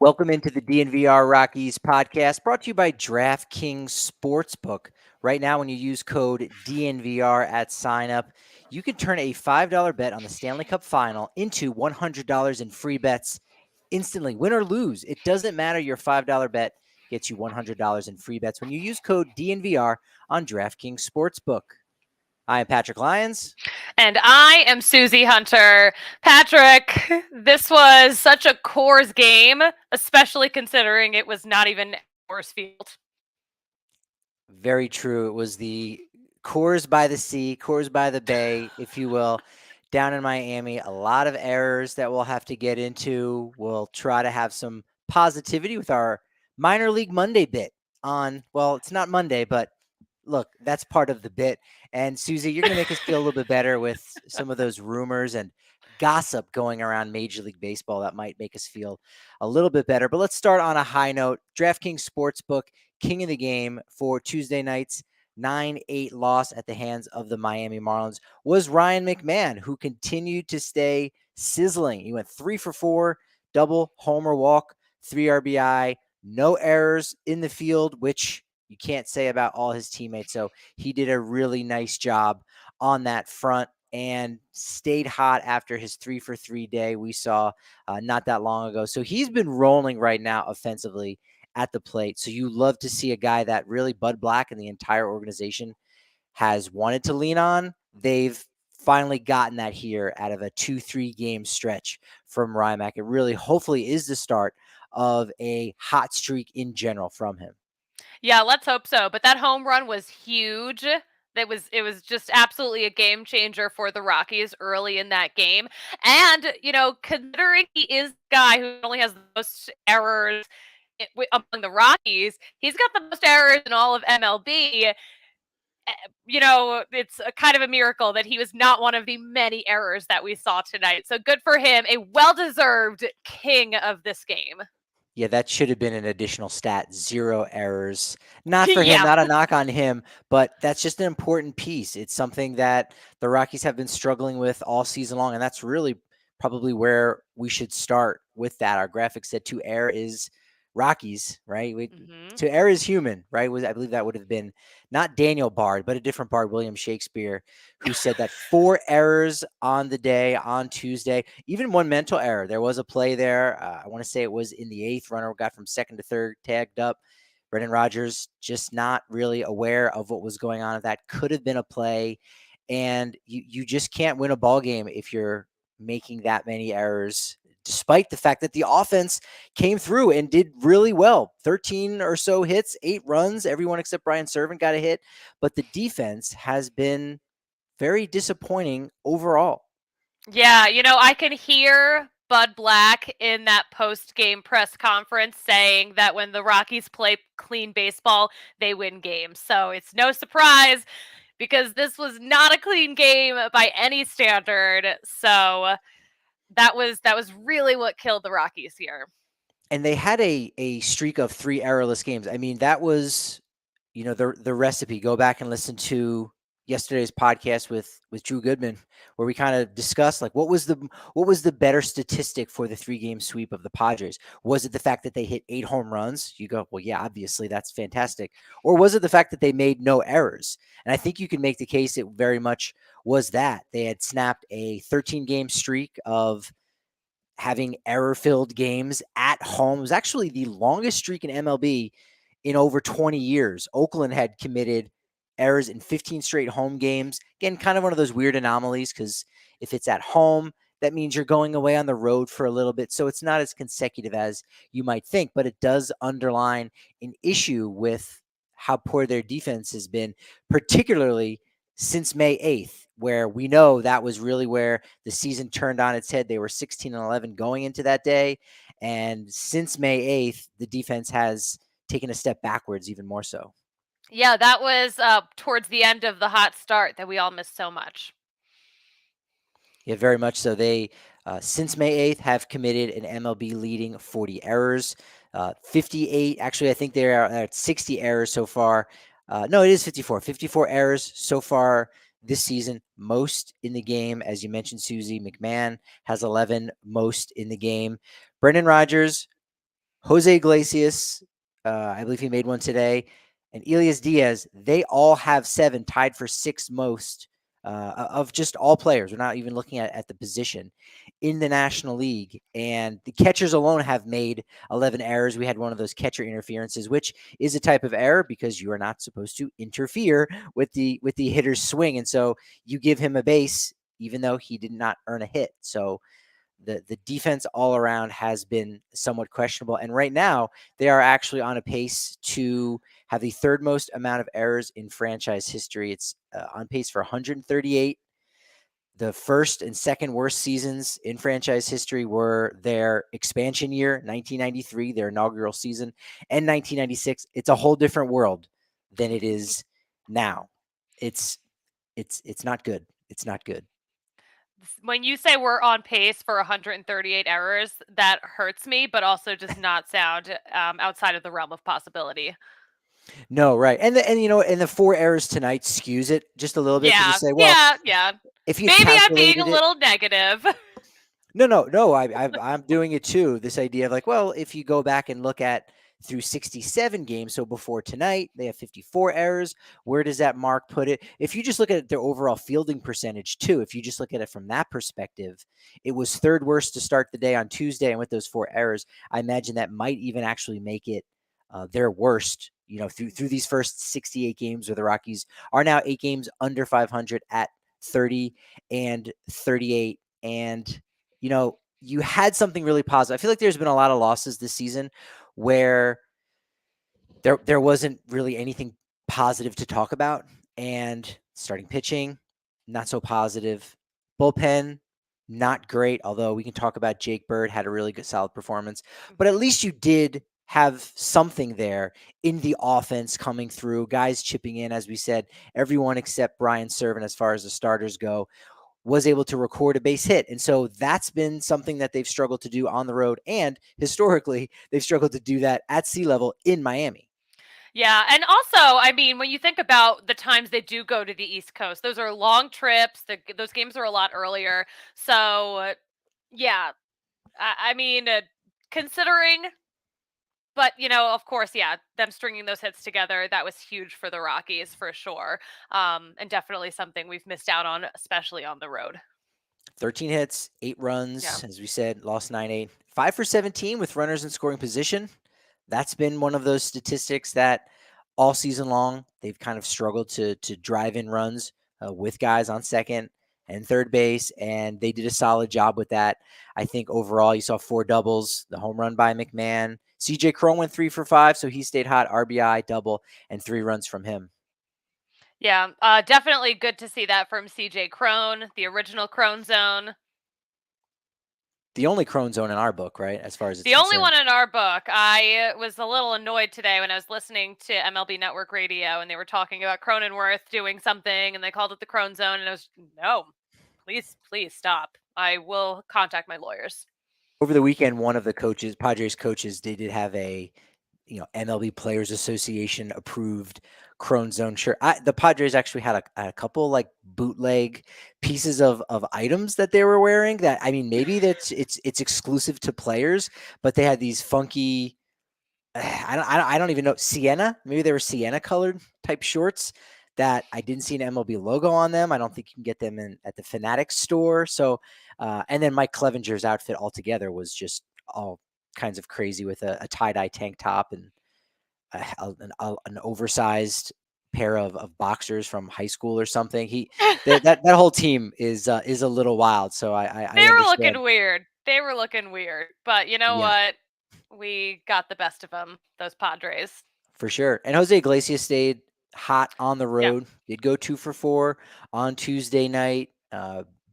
Welcome into the DNVR Rockies podcast brought to you by DraftKings Sportsbook. Right now, when you use code DNVR at sign up, you can turn a $5 bet on the Stanley Cup final into $100 in free bets instantly. Win or lose, it doesn't matter. Your $5 bet gets you $100 in free bets when you use code DNVR on DraftKings Sportsbook. I am Patrick Lyons. And I am Suzie Hunter. Patrick, this was such a Coors game, especially considering it was not even Coors Field. Very true. It was the Coors by the sea, Coors by the bay, if you will, down in Miami. A lot of errors that we'll have to get into. We'll try to have some positivity with our minor league Monday bit on, well, it's not Monday, but look, that's part of the bit. And Suzie, you're going to make us feel a little bit better with some of those rumors and gossip going around Major League Baseball that might make us feel a little bit better. But let's start on a high note. DraftKings Sportsbook, king of the game for Tuesday night's 9-8 loss at the hands of the Miami Marlins was Ryan McMahon, who continued to stay sizzling. He went 3 for 4, double, homer, walk, 3 RBI, no errors in the field, which you can't say about all his teammates. So he did a really nice job on that front and stayed hot after his 3 for 3 day we saw not that long ago. So he's been rolling right now offensively at the plate. So you love to see a guy that really Bud Black and the entire organization has wanted to lean on. They've finally gotten that here out of a 2-3 game stretch from Rymack. It really hopefully is the start of a hot streak in general from him. Yeah, let's hope so. But that home run was huge. It was just absolutely a game changer for the Rockies early in that game. And, considering he is the guy who only has the most errors among the Rockies, he's got the most errors in all of MLB. It's a kind of a miracle that he was not one of the many errors that we saw tonight. So good for him, a well-deserved king of this game. Yeah, that should have been an additional stat, 0 errors. Not for him, Yeah. not a knock on him, but that's just an important piece. It's something that the Rockies have been struggling with all season long, and that's really probably where we should start with that. Our graphic said to err is Rockies, right? To err is human, right? I believe that would have been not Daniel Bard, but a different Bard, William Shakespeare, who said that 4 errors on the day on Tuesday, even 1 mental error. There was a play there. I want to say it was in the 8th. Runner got from second to third, tagged up. Brendan Rodgers just not really aware of what was going on. That could have been a play, and you just can't win a ball game if you're making that many errors, despite the fact that the offense came through and did really well. 13 or so hits, 8 runs, everyone except Brian Servant got a hit. But the defense has been very disappointing overall. Yeah, I can hear Bud Black in that post-game press conference saying that when the Rockies play clean baseball, they win games. So it's no surprise because this was not a clean game by any standard. So that was really what killed the Rockies here. And they had a streak of 3 errorless games. I mean, that was, the recipe. Go back and listen to yesterday's podcast with Drew Goodman, where we kind of discussed like what was the better statistic for the 3-game sweep of the Padres? Was it the fact that they hit 8 home runs? You go, well, yeah, obviously that's fantastic. Or was it the fact that they made no errors? And I think you can make the case it very much was that. They had snapped a 13-game streak of having error-filled games at home. It was actually the longest streak in MLB in over 20 years. Oakland had committed errors in 15 straight home games. Again, kind of one of those weird anomalies because if it's at home, that means you're going away on the road for a little bit. So it's not as consecutive as you might think, but it does underline an issue with how poor their defense has been, particularly since May 8th, where we know that was really where the season turned on its head. They were 16-11 going into that day. And since May 8th, the defense has taken a step backwards even more so. Yeah, that was towards the end of the hot start that we all missed so much. Yeah, very much so. They, since May 8th, have committed an MLB leading 40 errors, 58. Actually, I think they're at 60 errors so far. No, it is 54 errors so far this season, most in the game. As you mentioned, Suzie, McMahon has 11, most in the game. Brendan Rodgers, Jose Iglesias, I believe he made one today, and Elias Diaz, they all have 7, tied for 6th most of just all players. We're not even looking at the position in the National League. And the catchers alone have made 11 errors. We had one of those catcher interferences, which is a type of error because you are not supposed to interfere with the hitter's swing. And so you give him a base, even though he did not earn a hit. So the defense all around has been somewhat questionable. And right now, they are actually on a pace to have the 3rd most amount of errors in franchise history. It's on pace for 138. The first and second worst seasons in franchise history were their expansion year, 1993, their inaugural season, and 1996. It's a whole different world than it is now. It's it's not good. It's not good. When you say we're on pace for 138 errors, that hurts me, but also does not sound outside of the realm of possibility. No, right. And the 4 errors tonight skews it just a little bit because you Yeah, say, well, yeah, yeah. if you Maybe I'm being a calculated it, little negative. no, I'm doing it too. This idea of like, well, if you go back and look at through 67 games, so before tonight, they have 54 errors. Where does that mark put it? If you just look at their overall fielding percentage too, if you just look at it from that perspective, it was 3rd worst to start the day on Tuesday, and with those 4 errors, I imagine that might even actually make it their worst. Through these first 68 games, where the Rockies are now 8 games under 500 at 30 and 38, and you had something really positive. I feel like there's been a lot of losses this season where there wasn't really anything positive to talk about. And starting pitching, not so positive. Bullpen, not great. Although we can talk about Jake Bird had a really good, solid performance. But at least you did have something there in the offense coming through, guys chipping in. As we said, everyone except Brian Servant, as far as the starters go, was able to record a base hit. And so that's been something that they've struggled to do on the road. And historically, they've struggled to do that at sea level in Miami. Yeah, and also, I mean, when you think about the times they do go to the East Coast, those are long trips. Those games are a lot earlier. So, yeah, I mean, considering, but of course, yeah, them stringing those hits together, that was huge for the Rockies for sure, and definitely something we've missed out on, especially on the road. 13 hits, 8 Yeah. runs, as we said, lost 9-8. 5 for 17 with runners in scoring position. That's been one of those statistics that all season long they've kind of struggled to drive in runs with guys on second and third base, and they did a solid job with that. I think overall you saw 4 doubles, the home run by McMahon. CJ Cron went 3 for 5, so he stayed hot. RBI, double, and 3 runs from him. Yeah, definitely good to see that from CJ Crone, the original Crone Zone. The only Cron zone in our book, right, as far as it's The only concerned. one in our book. I was a little annoyed today when I was listening to MLB Network Radio and they were talking about Cronenworth doing something and they called it the Crone Zone, and I was, no, please stop. I will contact my lawyers. Over the weekend, one of the coaches, Padres coaches, they did have a MLB Players Association approved Crone Zone shirt. The Padres actually had a couple like bootleg pieces of items that they were wearing. That, I mean, maybe it's exclusive to players, but they had these funky. I don't even know, sienna. Maybe they were sienna colored type shorts that I didn't see an MLB logo on them. I don't think you can get them at the Fanatics store. So, and then Mike Clevenger's outfit altogether was just all kinds of crazy with a tie-dye tank top and an oversized pair of boxers from high school or something. That whole team is a little wild. So I They were understand. looking weird. They were looking weird. But you know Yeah, what? We got the best of them, those Padres. for sure. And Jose Iglesias stayed hot on the Yeah. road. Did go 2 for 4 on Tuesday night.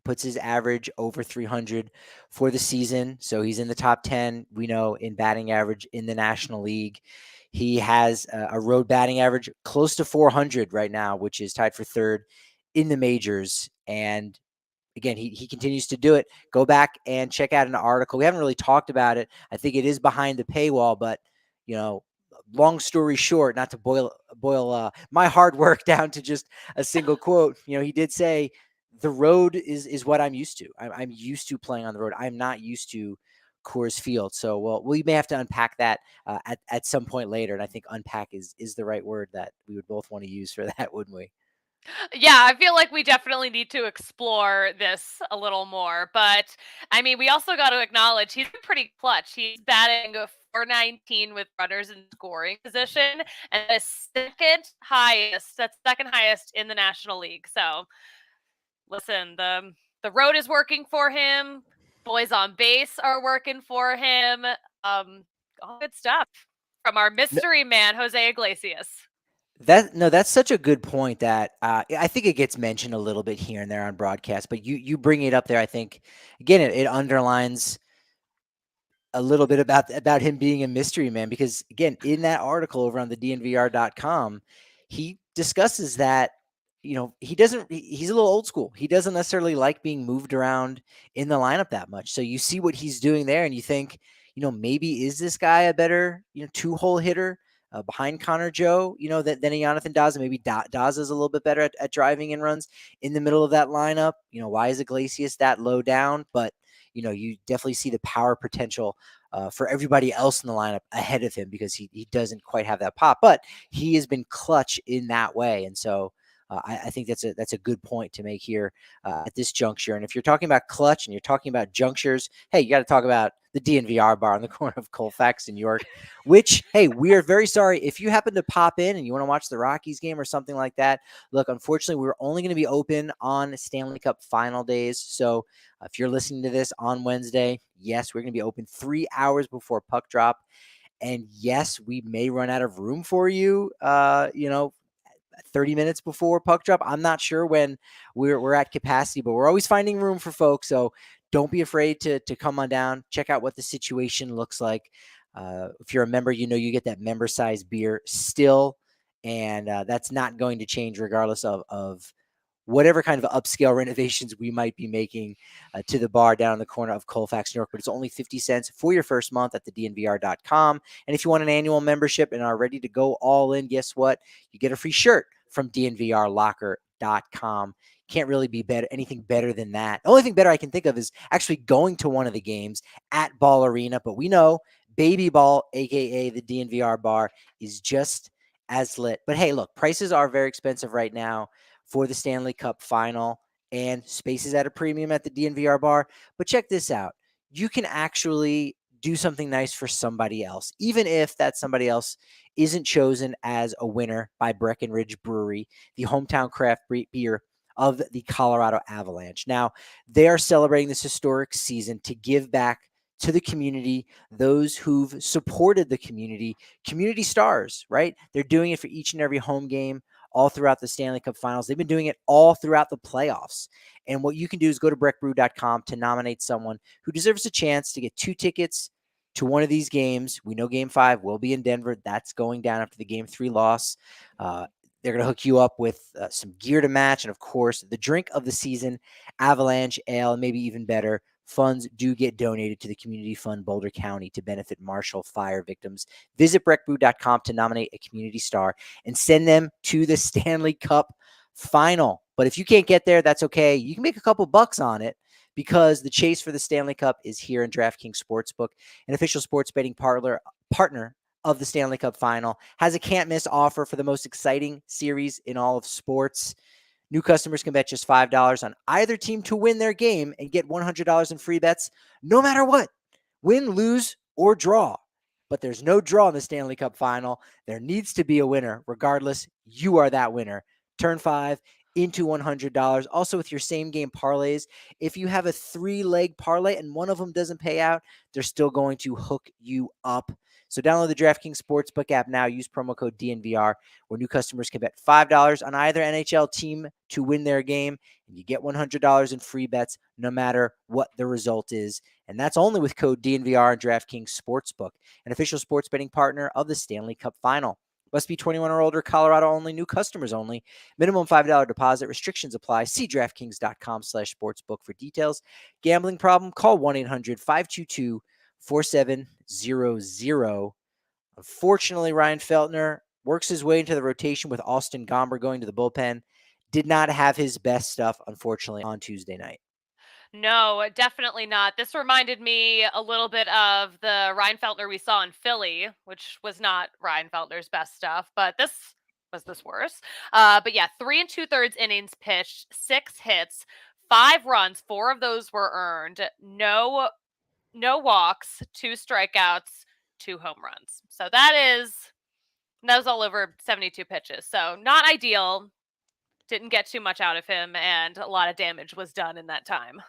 Puts his average over 300 for the season. So he's in the top 10, we know, in batting average in the National League. He has a road batting average close to 400 right now, which is tied for 3rd in the majors. And again, he continues to do it. Go back and check out an article. We haven't really talked about it. I think it is behind the paywall, but long story short, not to boil my hard work down to just a single quote. He did say the road is what I'm used to. I'm used to playing on the road. I'm not used to Coors Field. So we may have to unpack that at some point later. And I think unpack is the right word that we would both want to use for that, wouldn't we? Yeah, I feel like we definitely need to explore this a little more. But I mean, we also got to acknowledge he's been pretty clutch. He's batting a 419 with runners in scoring position and that's second highest in the National League. So listen, the road is working for him. Boys on base are working for him. All good stuff from our mystery man, Jose Iglesias. That's such a good point that I think it gets mentioned a little bit here and there on broadcast, but you bring it up there. I think again it underlines a little bit about him being a mystery man, because again, in that article over on the dnvr.com, he discusses that, he's a little old school. He doesn't necessarily like being moved around in the lineup that much. So you see what he's doing there and you think, maybe is this guy a better, two-hole hitter behind Connor Joe, than a Jonathan Daza? Maybe Daza is a little bit better at driving in runs in the middle of that lineup. Why is Iglesias that low down? But you definitely see the power potential for everybody else in the lineup ahead of him, because he doesn't quite have that pop, but he has been clutch in that way. And so I think that's a good point to make here at this juncture. And if you're talking about clutch and you're talking about junctures, hey, you got to talk about the DNVR bar on the corner of Colfax and York, which, hey, we are very sorry if you happen to pop in and you want to watch the Rockies game or something like that. Look, unfortunately, we're only going to be open on Stanley Cup final days. So if you're listening to this on Wednesday, yes, we're going to be open 3 hours before puck drop. And yes, we may run out of room for you, 30 minutes before puck drop. I'm not sure when we're at capacity, but we're always finding room for folks. So don't be afraid to come on down, check out what the situation looks like. If you're a member, you get that member size beer still. And that's not going to change regardless of whatever kind of upscale renovations we might be making to the bar down in the corner of Colfax, New York. But it's only 50 cents for your first month at thednvr.com. And if you want an annual membership and are ready to go all in, guess what? You get a free shirt from dnvrlocker.com. Can't really be anything better than that. The only thing better I can think of is actually going to one of the games at Ball Arena. But we know Baby Ball, aka the DNVR bar, is just as lit. But hey, look, prices are very expensive right now for the Stanley Cup final, and spaces at a premium at the DNVR bar. But check this out. You can actually do something nice for somebody else, even if that somebody else isn't chosen as a winner by Breckenridge Brewery, the hometown craft beer of the Colorado Avalanche. Now, they are celebrating this historic season to give back to the community, those who've supported the community stars, right? They're doing it for each and every home game all throughout the Stanley Cup Finals. They've been doing it all throughout the playoffs. And what you can do is go to breckbrew.com to nominate someone who deserves a chance to get 2 tickets to one of these games. We know Game 5 will be in Denver. That's going down after the Game 3 loss. They're going to hook you up with some gear to match. And, of course, the drink of the season, Avalanche Ale, and maybe even better, funds do get donated to the Community Fund Boulder County to benefit Marshall fire victims. Visit breckbrew.com to nominate a community star and send them to the Stanley Cup final. But if you can't get there, that's okay. You can make a couple bucks on it, because the chase for the Stanley Cup is here in DraftKings Sportsbook, an official sports betting partner of the Stanley Cup final. Has a can't-miss offer for the most exciting series in all of sports. New customers can bet just $5 on either team to win their game and get $100 in free bets no matter what. Win, lose, or draw. But there's no draw in the Stanley Cup final. There needs to be a winner. Regardless, you are that winner. Turn 5 into $100. Also, with your same game parlays, if you have a 3-leg parlay and one of them doesn't pay out, they're still going to hook you up. So download the DraftKings Sportsbook app now. Use promo code DNVR, where new customers can bet $5 on either NHL team to win their game, and you get $100 in free bets no matter what the result is. And that's only with code DNVR and DraftKings Sportsbook, an official sports betting partner of the Stanley Cup Final. Must be 21 or older, Colorado only, new customers only. Minimum $5 deposit. Restrictions apply. See DraftKings.com/sportsbook for details. Gambling problem? Call 1-800-522-4700. Unfortunately, Ryan Feltner works his way into the rotation with Austin Gomber going to the bullpen. Did not have his best stuff, unfortunately, on Tuesday night. No, definitely not. This reminded me a little bit of the Ryan Feltner we saw in Philly, which was not Ryan Feltner's best stuff, but this worse. But yeah, 3 2/3 innings pitched, 6 hits, 5 runs, 4 of those were earned, no walks, 2 strikeouts, 2 home runs. So that was all over 72 pitches. So not ideal. Didn't get too much out of him, and a lot of damage was done in that time.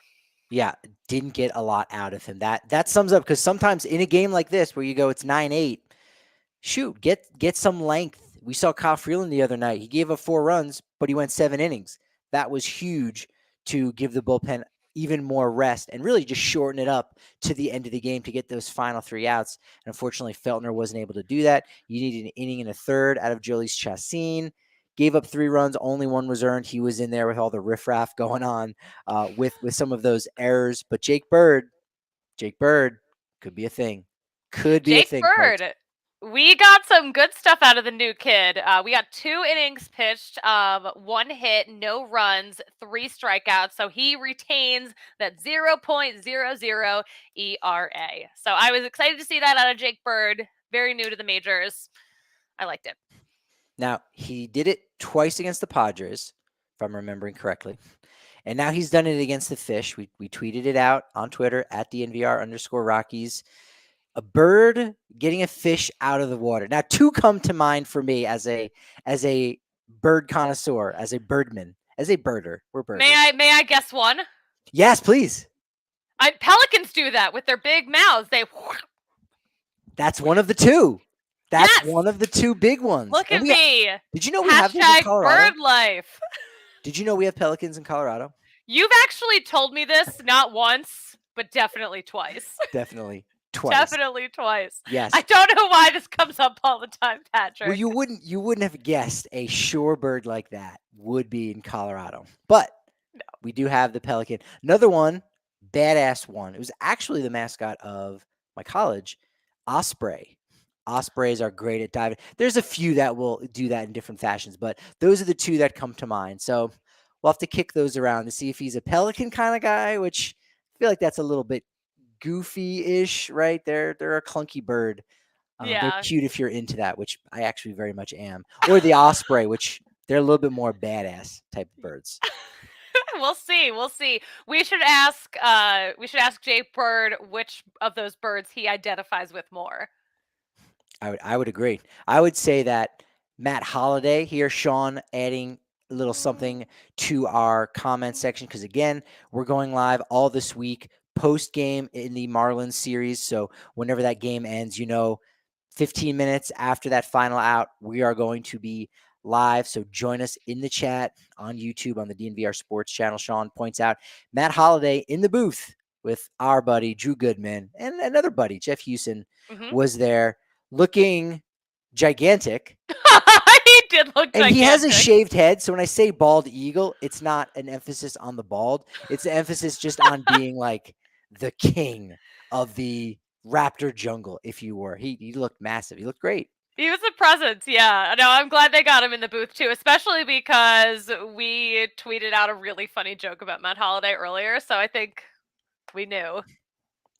Yeah, didn't get a lot out of him. That sums up, because sometimes in a game like this where you go it's 9-8, shoot, get some length. We saw Kyle Freeland the other night. He gave up 4 runs, but he went 7 innings. That was huge to give the bullpen even more rest and really just shorten it up to the end of the game to get those final 3 outs. And unfortunately, Feltner wasn't able to do that. You needed an inning and a third out of Jhoulys Chacín. Gave up 3 runs, only 1 was earned. He was in there with all the riffraff going on with some of those errors. But Jake Bird could be a thing. Could be a Jake thing, folks. Bird, we got some good stuff out of the new kid. We got 2 innings pitched, 1 hit, no runs, 3 strikeouts. So he retains that 0.00 ERA. So I was excited to see that out of Jake Bird. Very new to the majors. I liked it. Now, he did it twice against the Padres, if I'm remembering correctly. And now he's done it against the Fish. We tweeted it out on Twitter at @DNVR_Rockies. A bird getting a fish out of the water. Now, 2 come to mind for me as a bird connoisseur, as a birdman, as a birder. We're birders. May I guess one? Yes, please. Pelicans do that with their big mouths. That's one of the 2. That's Yes! one of the 2 big ones. Look at me. Did you know we have these in Hashtag Colorado? bird life. Did you know we have pelicans in Colorado? You've actually told me this not once, but definitely twice. Definitely twice. Definitely twice. Yes. I don't know why this comes up all the time, Patrick. Well, you wouldn't have guessed a shorebird like that would be in Colorado. But we do have the pelican. Another one, badass one. It was actually the mascot of my college, Osprey. Ospreys are great at diving. There's a few that will do that in different fashions, but those are the 2 that come to mind. So we'll have to kick those around to see if he's a pelican kind of guy, which I feel like that's a little bit goofy-ish, right? They're a clunky bird. They're cute if you're into that, which I actually very much am. Or the osprey, which they're a little bit more badass type of birds. We'll see. We should ask Jake Bird which of those birds he identifies with more. I would agree. I would say that Matt Holliday here, Sean, adding a little something to our comment section, because again, we're going live all this week post game in the Marlins series. So whenever that game ends, 15 minutes after that final out, we are going to be live. So join us in the chat on YouTube on the DNVR Sports channel. Sean points out Matt Holliday in the booth with our buddy Drew Goodman and another buddy, Jeff Houston, was there looking gigantic. He did look gigantic. And he has a shaved head. So when I say bald eagle, it's not an emphasis on the bald. It's an emphasis just on being like the king of the Raptor jungle, if you were. He looked massive. He looked great. He was a presence, yeah. No, I'm glad they got him in the booth too, especially because we tweeted out a really funny joke about Matt Holliday earlier, so I think we knew.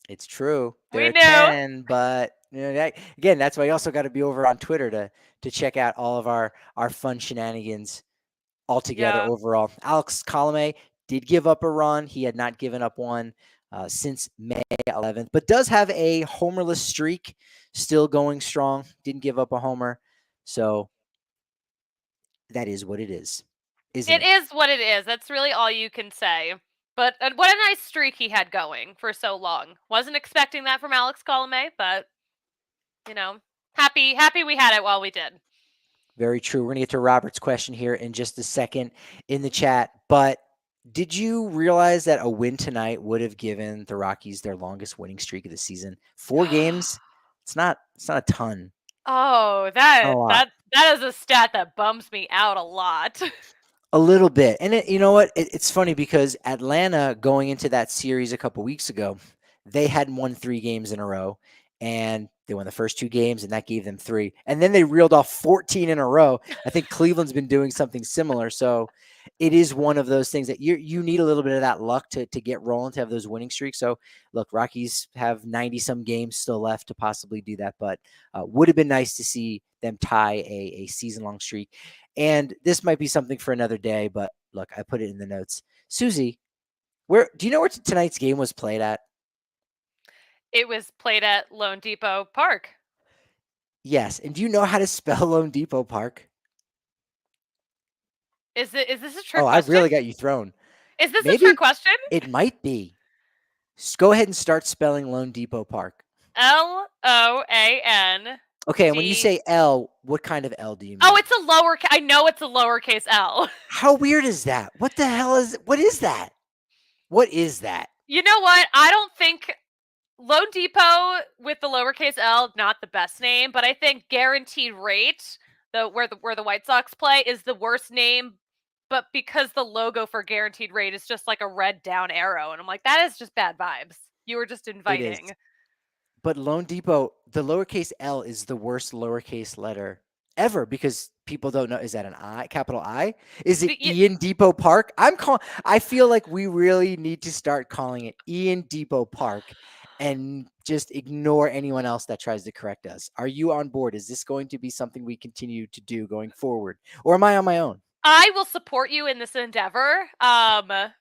It's true. We knew. 10, but again, that's why you also got to be over on Twitter to check out all of our fun shenanigans altogether overall. Alex Colome did give up a run. He had not given up one since May 11th, but does have a homerless streak still going strong. Didn't give up a homer. So that is what it is. It is what it is. That's really all you can say. But what a nice streak he had going for so long. Wasn't expecting that from Alex Colome, but, happy we had it while we did. Very true. We're going to get to Robert's question here in just a second in the chat. But did you realize that a win tonight would have given the Rockies their longest winning streak of the season? 4 games. It's not a ton. Oh, that is a stat that bums me out a lot. A little bit. And you know what? It's funny because Atlanta, going into that series a couple weeks ago, they hadn't won 3 games in a row. And they won the first 2 games, and that gave them 3. And then they reeled off 14 in a row. I think Cleveland's been doing something similar. So it is one of those things that you need a little bit of that luck to get rolling, to have those winning streaks. So look, Rockies have 90 some games still left to possibly do that, but would have been nice to see them tie a season long streak. And this might be something for another day, but look, I put it in the notes. Suzie, where do you know where tonight's game was played at? It was played at Lone Depot Park. Yes, and do you know how to spell Lone Depot Park? Is this a trick Oh, I've question? really got you thrown. Is this a trick Maybe question? it might be. Go ahead and start spelling Lone Depot Park. Loan Okay, and when you D. say L, what kind of L do you Oh, mean? it's a lower. I know it's a lowercase L. How weird is that? What the hell is? What is that? What is that? You know what? I don't think Lone Depot with the lowercase L, not the best name, but I think Guaranteed Rate, where the White Sox play, is the worst name. But because the logo for Guaranteed Rate is just like a red down arrow, and I'm like, that is just bad vibes. You were just It is. inviting. But Lone Depot, the lowercase L is the worst lowercase letter ever because people don't know. Is that an I, capital I? Is it Ian Depot Park? I feel like we really need to start calling it Ian Depot Park and just ignore anyone else that tries to correct us. Are you on board? Is this going to be something we continue to do going forward? Or am I on my own? I will support you in this endeavor. I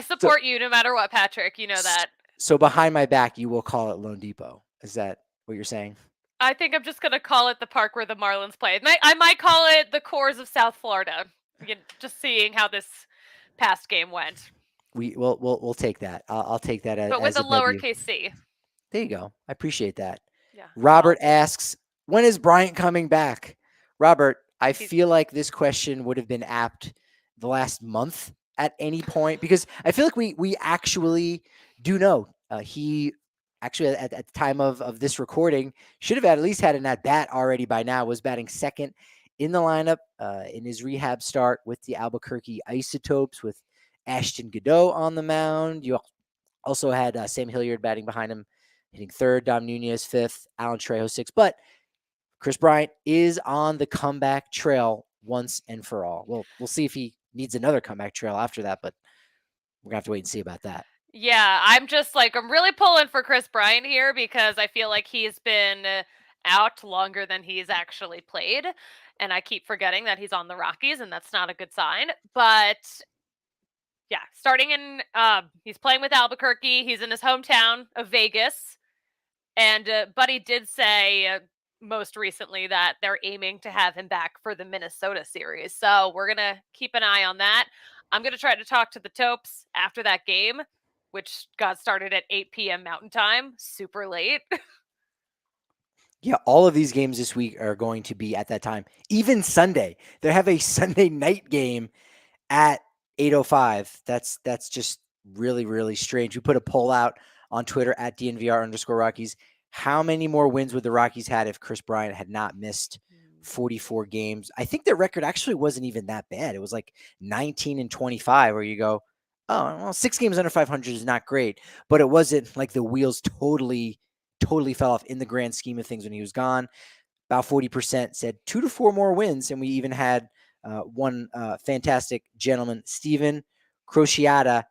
support you no matter what, Patrick. You know that. So behind my back, you will call it Lone Depot. Is that what you're saying? I think I'm just gonna call it the park where the Marlins play. I might call it the Coors of South Florida. Just seeing how this past game went. We'll take that. I'll take that But with as a a W. lowercase c. There you go. I appreciate that. Yeah. Robert asks, when is Bryant coming back? Robert, I He's- feel like this question would have been apt the last month at any point because I feel like we actually do know. He actually at the time of this recording should have at least had an at bat already by now. Was batting second in the lineup in his rehab start with the Albuquerque Isotopes with Ashton Godot on the mound. You also had Sam Hilliard batting behind him, hitting third, Dom Nunez fifth, Alan Trejo sixth. But Chris Bryant is on the comeback trail once and for all. Well, we'll see if he needs another comeback trail after that, but we're going to have to wait and see about that. Yeah, I'm really pulling for Chris Bryant here because I feel like he's been out longer than he's actually played. And I keep forgetting that he's on the Rockies, and that's not a good sign. But yeah, he's playing with Albuquerque. He's in his hometown of Vegas. And Buddy did say most recently that they're aiming to have him back for the Minnesota series. So we're going to keep an eye on that. I'm going to try to talk to the Topes after that game, which got started at 8 p.m. Mountain Time, super late. Yeah, all of these games this week are going to be at that time. Even Sunday, they have a Sunday night game at 8:05. That's just really, really strange. We put a poll out on Twitter at DNVR_Rockies. How many more wins would the Rockies had if Chris Bryant had not missed 44 games? I think their record actually wasn't even that bad. It was like 19-25, where you go, oh, well, 6 games under 500 is not great, but it wasn't like the wheels totally fell off in the grand scheme of things when he was gone. About 40% said 2 to 4 more wins, and we even had one fantastic gentleman, Steven Crociata,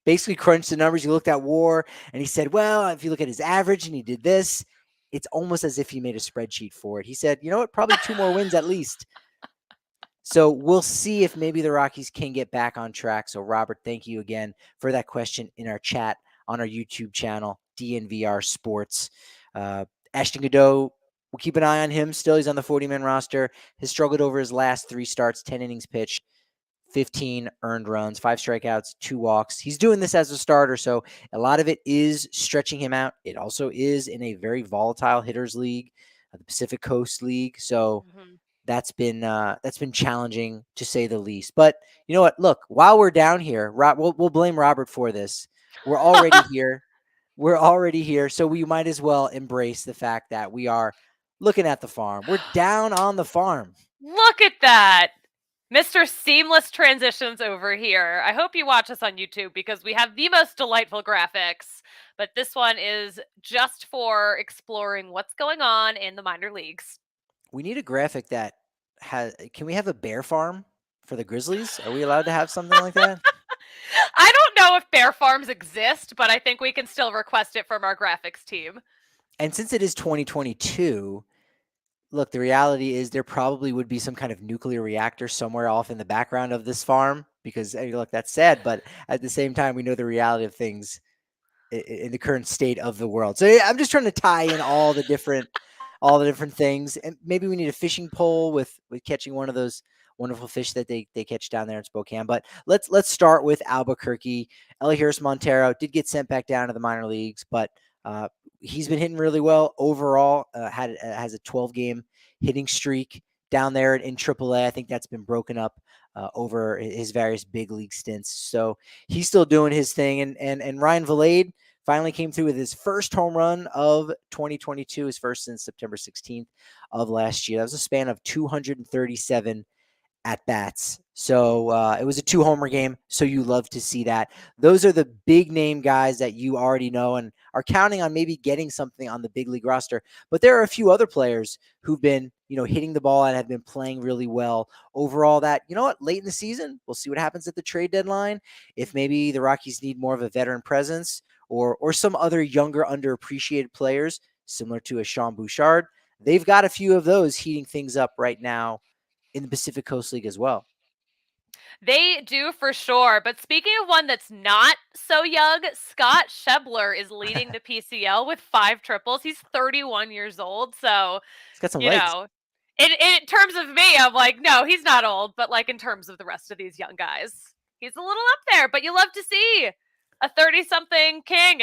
basically crunched the numbers. He looked at WAR, and he said, well, if you look at his average and he did this, it's almost as if he made a spreadsheet for it. He said, you know what, probably 2 more wins at least. So we'll see if maybe the Rockies can get back on track. So, Robert, thank you again for that question in our chat on our YouTube channel, DNVR Sports. Ashton Godot, we'll keep an eye on him still. He's on the 40-man roster. Has struggled over his last 3 starts, 10 innings pitched, 15 earned runs, 5 strikeouts, 2 walks. He's doing this as a starter, so a lot of it is stretching him out. It also is in a very volatile hitters league, the Pacific Coast League. So that's been challenging to say the least. But you know what? Look, while we're down here, we'll blame Robert for this. We're already here. We're already here, so we might as well embrace the fact that we are looking at the farm. We're down on the farm. Look at that. Mr. Seamless Transitions over here. I hope you watch us on YouTube because we have the most delightful graphics. But this one is just for exploring what's going on in the minor leagues. We need a graphic that can we have a bear farm? for the Grizzlies? Are we allowed to have something like that? I don't know if bear farms exist, but I think we can still request it from our graphics team. And since it is 2022, look, the reality is there probably would be some kind of nuclear reactor somewhere off in the background of this farm because, hey, look, that's sad, but at the same time, we know the reality of things in the current state of the world. So yeah, I'm just trying to tie in all the different things, and maybe we need a fishing pole with catching one of those wonderful fish that they catch down there in Spokane. But let's start with Albuquerque. Elihuris Montero did get sent back down to the minor leagues, but uh, he's been hitting really well overall. Has a 12-game hitting streak down there in AAA. I think that's been broken up over his various big league stints. So he's still doing his thing. And Ryan Valade finally came through with his first home run of 2022, his first since September 16th of last year. That was a span of 237 at bats. So it was a 2-homer game. So you love to see that. Those are the big name guys that you already know and are counting on maybe getting something on the big league roster. But there are a few other players who've been, hitting the ball and have been playing really well overall. That, late in the season, we'll see what happens at the trade deadline. If maybe the Rockies need more of a veteran presence or some other younger, underappreciated players, similar to a Sean Bouchard, they've got a few of those heating things up right now in the Pacific Coast League as well. They do for sure. But speaking of one that's not so young, Scott Schebler is leading the PCL with 5 triples. He's 31 years old. So, He's got some you legs. know, in terms of me, I'm like, no, he's not old. But like in terms of the rest of these young guys, he's a little up there. But you love to see a 30-something king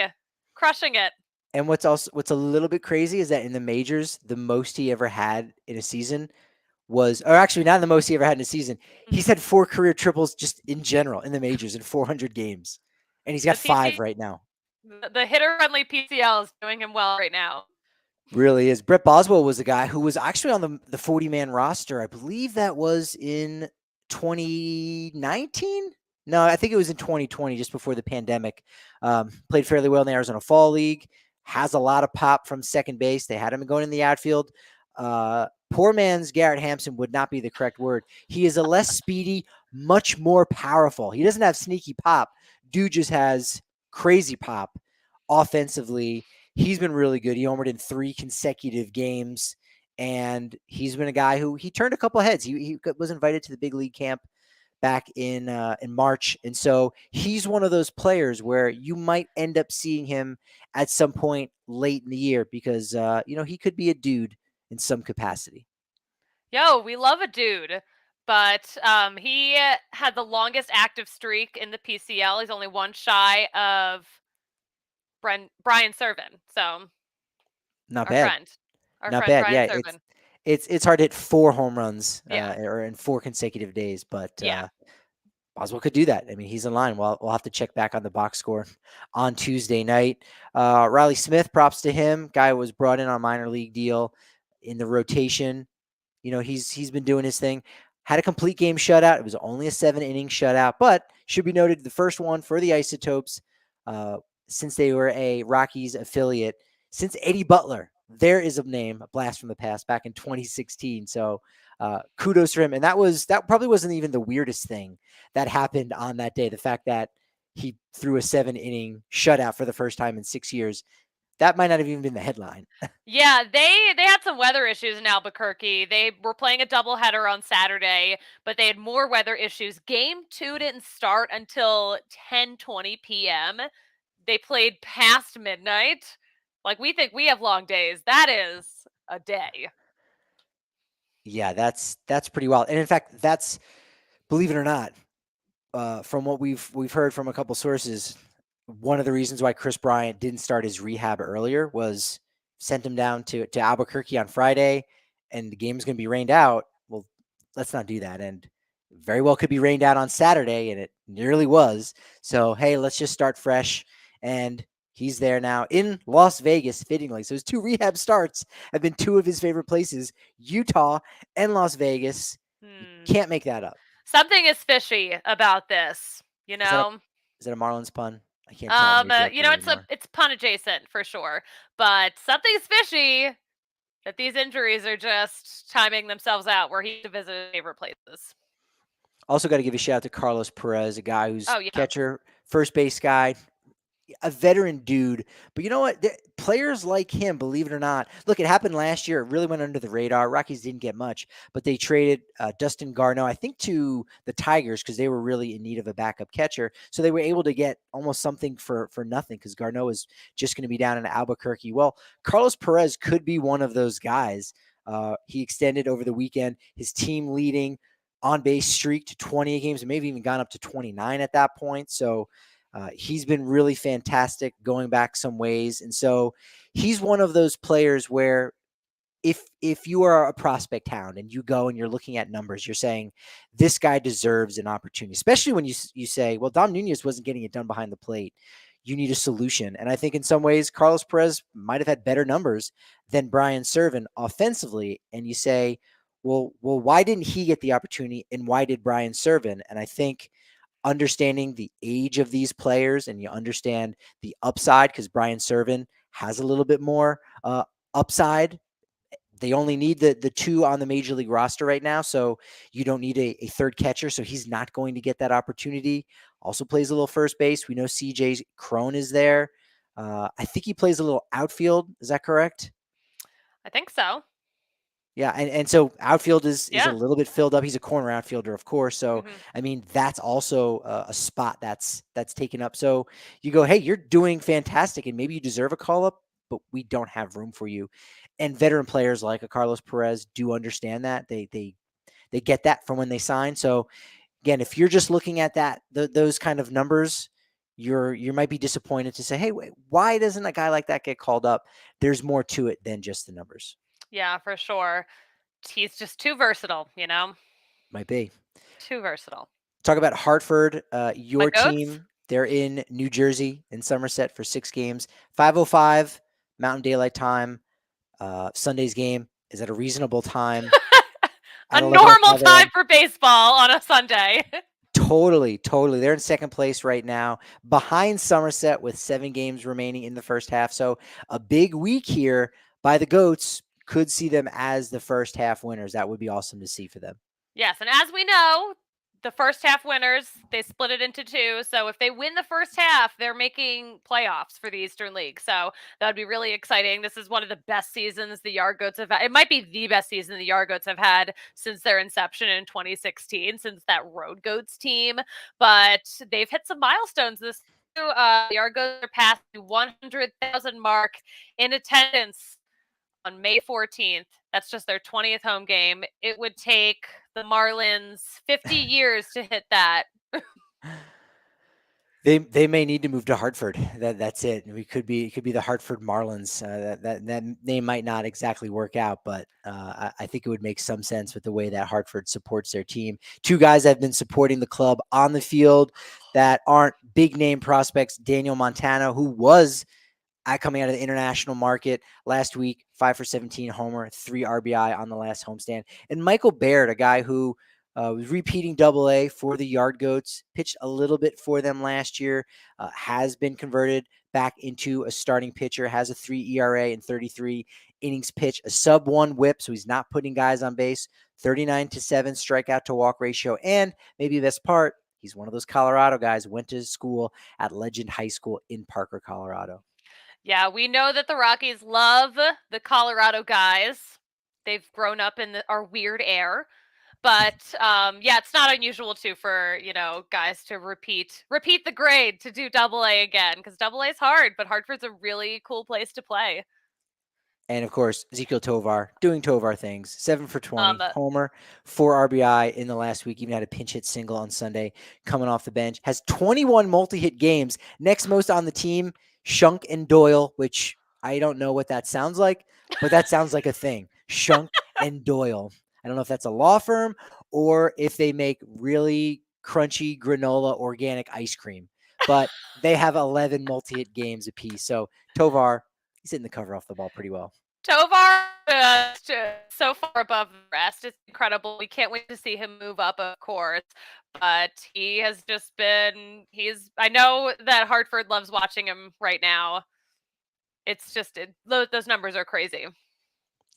crushing it. And what's a little bit crazy is that in the majors, the most he ever had in a season was, or actually not the most he ever had in a season. He's had 4 career triples just in general in the majors in 400 games, and he's got 5 right now. The hitter-friendly PCL is doing him well right now. Really is. Brett Boswell was the guy who was actually on the 40-man roster. I believe that was in 2019. No, I think it was in 2020, just before the pandemic. Played fairly well in the Arizona Fall League. Has a lot of pop from second base. They had him going in the outfield. Poor man's Garrett Hampson would not be the correct word. He is a less speedy, much more powerful. He doesn't have sneaky pop. Dude just has crazy pop offensively. He's been really good. He homered in 3 consecutive games, and he's been a guy who he turned a couple heads. He was invited to the big league camp back in March, and so he's one of those players where you might end up seeing him at some point late in the year because he could be a dude in some capacity. Yo, we love a dude. But he had the longest active streak in the PCL. He's only one shy of Brian Servin. So Not our bad. friend. Our Not friend bad. Brian Yeah, Servin. it's hard to hit 4 home runs Yeah. or in 4 consecutive days, but Yeah. Boswell could do that. I mean, he's in line. We'll have to check back on the box score on Tuesday night. Riley Smith, props to him. Guy was brought in on a minor league deal in the rotation. He's been doing his thing. Had a complete game shutout. It was only a 7-inning shutout, but should be noted the first one for the Isotopes since they were a Rockies affiliate since Eddie Butler. There is a name, a blast from the past, back in 2016. So kudos for him. And that probably wasn't even the weirdest thing that happened on that day. The fact that he threw a 7-inning shutout for the first time in 6 years. That might not have even been the headline. Yeah, they had some weather issues in Albuquerque. They were playing a doubleheader on Saturday, but they had more weather issues. Game 2 didn't start until 10:20 p.m. They played past midnight. Like we think we have long days. That is a day. Yeah, that's pretty wild. And in fact, that's, believe it or not, from what we've heard from a couple sources, one of the reasons why Chris Bryant didn't start his rehab earlier was sent him down to Albuquerque on Friday, and the game is going to be rained out. Well, let's not do that, and very well could be rained out on Saturday, and it nearly was. So hey, let's just start fresh, and he's there now in Las Vegas, fittingly. So his 2 rehab starts have been 2 of his favorite places, Utah and Las Vegas. You can't make that up. Something is fishy about this, you know. Is that a Marlins pun? I can't tell on your anymore. It's pun adjacent for sure, but something's fishy that these injuries are just timing themselves out where he to visit his favorite places. Also got to give a shout out to Carlos Perez, a guy who's Oh yeah. catcher, first base guy, a veteran dude. But you know what? Players like him, believe it or not, look, it happened last year. It really went under the radar. Rockies didn't get much, but they traded Dustin Garneau, I think, to the Tigers because they were really in need of a backup catcher. So they were able to get almost something for nothing because Garneau is just going to be down in Albuquerque. Well, Carlos Perez could be one of those guys. He extended over the weekend his team leading on base streak to 20 games, and maybe even gone up to 29 at that point. So he's been really fantastic going back some ways. And so he's one of those players where if you are a prospect hound and you go and you're looking at numbers, you're saying this guy deserves an opportunity, especially when you say, well, Dom Nunez wasn't getting it done behind the plate. You need a solution. And I think in some ways, Carlos Perez might have had better numbers than Brian Serven offensively. And you say, well, why didn't he get the opportunity and why did Brian Serven? And I think understanding the age of these players and you understand the upside because Brian Serven has a little bit more upside. They only need the two on the major league roster right now, so you don't need a third catcher. So he's not going to get that opportunity. Also plays a little first base. We know CJ Crone is there. I think he plays a little outfield. Is that correct? I think so. Yeah, and so outfield is a Yeah. little bit filled up. He's a corner outfielder, of course. So Hmm. I mean, that's also a spot that's taken up. So you go, hey, you're doing fantastic, and maybe you deserve a call up, but we don't have room for you. And veteran players like a Carlos Perez do understand that. They get that from when they sign. So again, if you're just looking at those kind of numbers, you might be disappointed to say, hey, wait, why doesn't a guy like that get called up? There's more to it than just the numbers. Yeah, for sure. He's just too versatile, Might be. Too versatile. Talk about Hartford, My your goats? team. They're in New Jersey in Somerset for 6 games. 5:05 Mountain Daylight Time. Sunday's game is at a reasonable time A at normal 11:05 time a.m. for baseball on a Sunday. Totally. They're in second place right now, behind Somerset with 7 games remaining in the first half. So a big week here by the Goats could see them as the first half winners. That would be awesome to see for them. Yes, and as we know, the first half winners, they split it into two. So if they win the first half, they're making playoffs for the Eastern League. So that would be really exciting. This is one of the best seasons the Yard Goats have had. It might be the best season the Yard Goats have had since their inception in 2016, since that Road Goats team. But they've hit some milestones this year. The Yard Goats are past the 100,000 mark in attendance on May 14th. That's just their 20th home game. It would take the Marlins 50 years to hit that. They may need to move to Hartford. That's it. It could be the Hartford Marlins. That name might not exactly work out, but I think it would make some sense with the way that Hartford supports their team. Two guys that have been supporting the club on the field that aren't big name prospects. Daniel Montana, who was coming out of the international market last week, 5 for 17 homer, 3 RBI on the last homestand. And Michael Baird, a guy who was repeating Double A for the Yard Goats, pitched a little bit for them last year, has been converted back into a starting pitcher, has a 3 ERA and 33 innings pitched, a sub 1 whip, so he's not putting guys on base, 39-7 strikeout to walk ratio, and maybe the best part, he's one of those Colorado guys, went to school at Legend High School in Parker, Colorado. Yeah, we know that the Rockies love the Colorado guys. They've grown up in our weird air. But yeah, it's not unusual too for guys to repeat the grade to do Double A again because Double A is hard, but Hartford's a really cool place to play. And of course, Ezekiel Tovar doing Tovar things. 7 for 20, Um, homer, 4 RBI in the last week. Even had a pinch hit single on Sunday coming off the bench. Has 21 multi hit games. Next most on the team, Shunk and Doyle, which I don't know what that sounds like, but that sounds like a thing. Shunk and Doyle. I don't know if that's a law firm or if they make really crunchy granola organic ice cream, but they have 11 multi hit games apiece. So Tovar, he's hitting the cover off the ball pretty well. Tovar just so far above the rest. It's incredible. We can't wait to see him move up, of course. But he has just been. I know that Hartford loves watching him right now. It's just those numbers are crazy.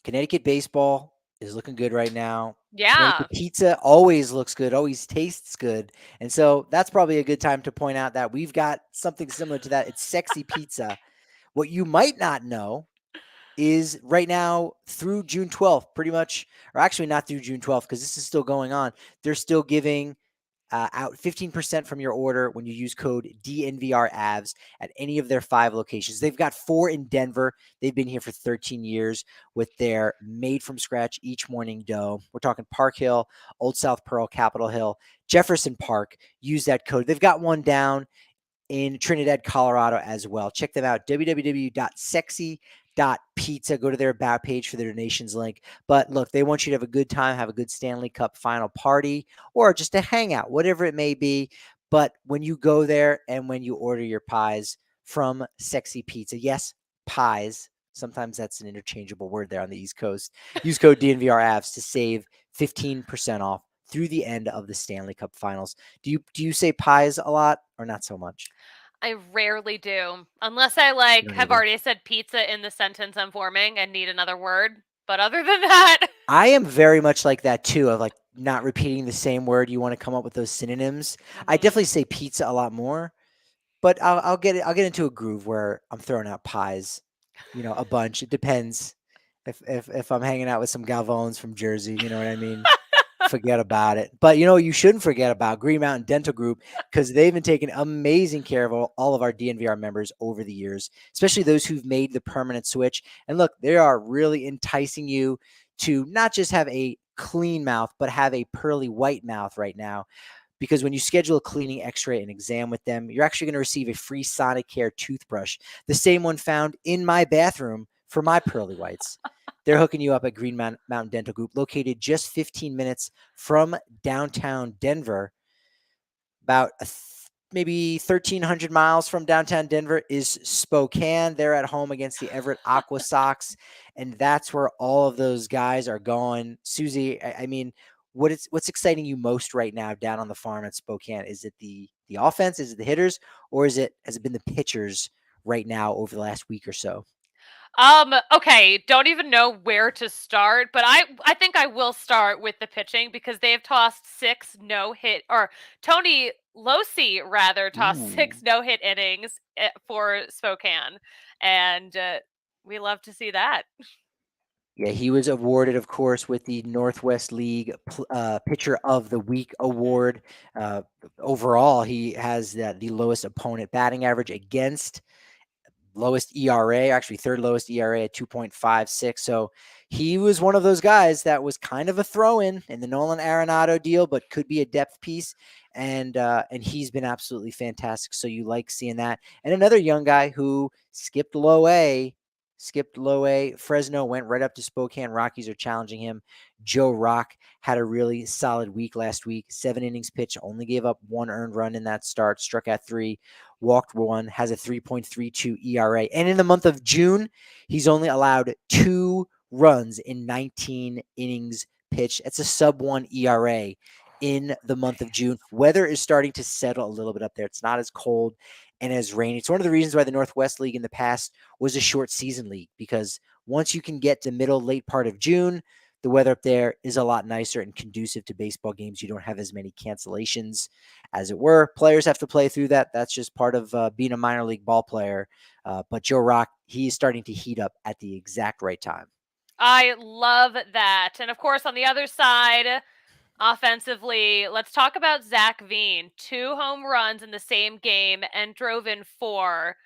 Connecticut baseball is looking good right now. Yeah. Jamaican pizza always looks good, always tastes good. And so that's probably a good time to point out that we've got something similar to that. It's sexy pizza. What you might not know is right now through June 12th, pretty much, or actually not through June 12th, because this is still going on. They're still giving out 15% from your order when you use code DNVRAVS at any of their 5 locations. They've got 4 in Denver. They've been here for 13 years with their made from scratch each morning dough. We're talking Park Hill, Old South Pearl, Capitol Hill, Jefferson Park. Use that code. They've got one down in Trinidad, Colorado as well. Check them out, www.sexy.pizza. Go to their about page for their donations link. But look, they want you to have a good time, have a good Stanley Cup final party, or just a hangout, whatever it may be. But when you go there and when you order your pies from Sexy Pizza, yes, pies. Sometimes that's an interchangeable word there on the East Coast. Use code DNVRAVS to save 15% off through the end of the Stanley Cup Finals. Do you say pies a lot or not so much? I rarely do, unless I You don't have either. already said pizza in the sentence I'm forming and need another word. But other than that, I am very much like that too, of like not repeating the same word. You want to come up with those synonyms. I mhm. definitely say pizza a lot more, but I'll get into a groove where I'm throwing out pies, a bunch. It depends if I'm hanging out with some Galvones from Jersey, you know what I mean? Forget about it. But you shouldn't forget about Green Mountain Dental Group because they've been taking amazing care of all of our DNVR members over the years, especially those who've made the permanent switch. And look, they are really enticing you to not just have a clean mouth, but have a pearly white mouth right now. Because when you schedule a cleaning, x-ray, and exam with them, you're actually going to receive a free Sonic Care toothbrush, the same one found in my bathroom for my pearly whites. They're hooking you up at Green Mountain Dental Group, located just 15 minutes from downtown Denver. About maybe 1,300 miles from downtown Denver is Spokane. They're at home against the Everett Aqua Sox, and that's where all of those guys are going. Susie, I mean, what's exciting you most right now down on the farm at Spokane? Is it the offense? Is it the hitters, or has it been the pitchers right now over the last week or so? Okay, don't even know where to start, but I think I will start with the pitching because they have tossed 6 no-hit or Tony Losi rather tossed Ooh. 6 no-hit innings for Spokane. And we love to see that. Yeah, he was awarded, of course, with the Northwest League Pitcher of the Week Mhm. award. Uh, Overall, he has the lowest opponent batting average against, lowest ERA, actually third lowest ERA at 2.56. So he was one of those guys that was kind of a throw-in in the Nolan Arenado deal, but could be a depth piece. And he's been absolutely fantastic. So you like seeing that. And another young guy who skipped low A. Fresno went right up to Spokane. Rockies are challenging him. Joe Rock had a really solid week last week. 7 innings pitched, only gave up 1 earned run in that start, struck out 3, walked 1, has a 3.32 ERA. And in the month of June, he's only allowed 2 runs in 19 innings pitched. It's a sub 1 ERA in the month of June. Weather is starting to settle a little bit up there. It's not as cold and as rainy. It's one of the reasons why the Northwest League in the past was a short season league, because once you can get to middle, late part of June, the weather up there is a lot nicer and conducive to baseball games. You don't have as many cancellations, as it were. Players have to play through that. That's just part of being a minor league ball player. But Joe Rock, he's starting to heat up at the exact right time. I love that. And of course, on the other side, offensively, let's talk about Zach Veen. 2 home runs in the same game and drove in 4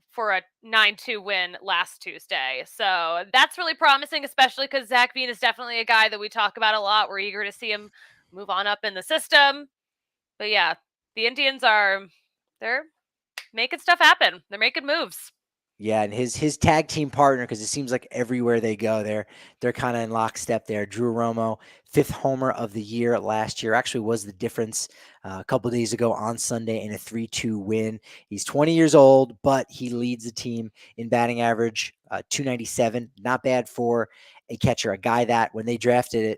for a 9-2 win last Tuesday. So that's really promising, especially because Zach Veen is definitely a guy that we talk about a lot. We're eager to see him move on up in the system. But yeah, the Indians they're making stuff happen. They're making moves. Yeah, and his tag team partner, because it seems like everywhere they go, they're kind of in lockstep there. Drew Romo, 5th homer of the year last year, actually was the difference a couple of days ago on Sunday in a 3-2 win. He's 20 years old, but he leads the team in batting average, 297. Not bad for a catcher, a guy that when they drafted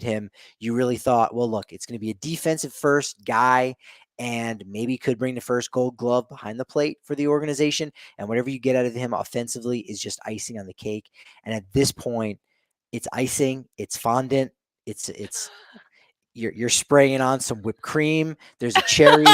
him, you really thought, well, look, it's going to be a defensive first guy and maybe could bring the first Gold Glove behind the plate for the organization. And whatever you get out of him offensively is just icing on the cake. And at this point, It's icing, it's fondant, it's you're spraying on some whipped cream. There's a cherry.